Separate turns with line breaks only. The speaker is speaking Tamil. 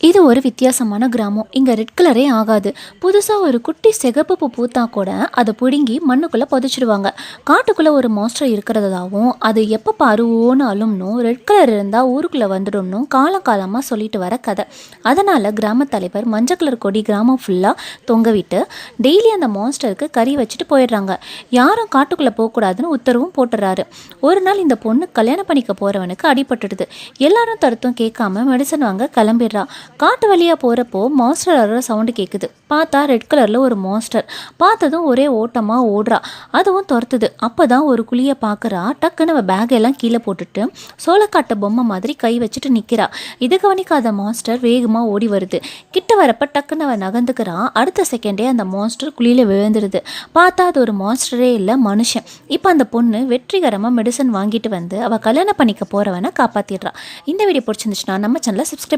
இது ஒரு வித்தியாசமான கிராமம். இங்க ரெட் கலரே ஆகாது. புதுசா ஒரு குட்டி சிகப்பு பூ பூத்தா கூட அத புடுங்கி மண்ணுக்குள்ள புதைச்சிடுவாங்க. காட்டுக்குள்ள ஒரு மான்ஸ்டர் இருக்கிறதாவும், அது எப்ப பாரு ஓன்னு அழும்னும், ரெட் கலர் இருந்தா ஊருக்குள்ள வந்துடும்னும் காலம் காலமா சொல்லிட்டு வர கதை. அதனால கிராமத் தலைவர் மஞ்சள் கலர் கொடி கிராமம் ஃபுல்லா தொங்கவிட்டு, டெய்லி அந்த மான்ஸ்டருக்கு கறி வச்சுட்டு போயிடுறாங்க. யாரும் காட்டுக்குள்ள போகக்கூடாதுன்னு உத்தரவும் போட்டுறாரு. ஒரு நாள் இந்த பொண்ணு கல்யாணம் பண்ணிக்க போறவனுக்கு அடிபட்டுடுது. எல்லாரும் தடுத்தும் கேட்காம மெடிசன் வாங்க கிளம்பிடுறா. காட்டு வழியா போறப்போ மாஸ்டர் அற சவுண்டு கேட்குது. பார்த்தா ரெட் கலர்ல ஒரு மாஸ்டர். பார்த்ததும் ஒரே ஓட்டமா ஓடுறா. அதுவும் துரத்துது. அப்பதான் ஒரு குழிய பார்க்குறா. டக்குன்னு அவ பேக் எல்லாம் கீழே போட்டுட்டு சோளக்காட்டு பொம்மை மாதிரி கை வச்சுட்டு நிக்கிறா. இது கவனிக்காத மாஸ்டர் வேகமா ஓடி வருது. கிட்ட வரப்ப டக்குன்னு அவ நகர்ந்துக்கிறா. அடுத்த செகண்டே அந்த மாஸ்டர் குழியில விழுந்துருது. பார்த்தா அது ஒரு மாஸ்டரே இல்லை, மனுஷன். இப்போ அந்த பொண்ணு வெற்றிகரமா மெடிசன் வாங்கிட்டு வந்து அவ கல்யாணம் பண்ணிக்க போறவனை காப்பாத்திடுறா. இந்த வீடியோ பிடிச்சிருந்துச்சுன்னா நம்ம சேனலை சப்ஸ்கிரைப்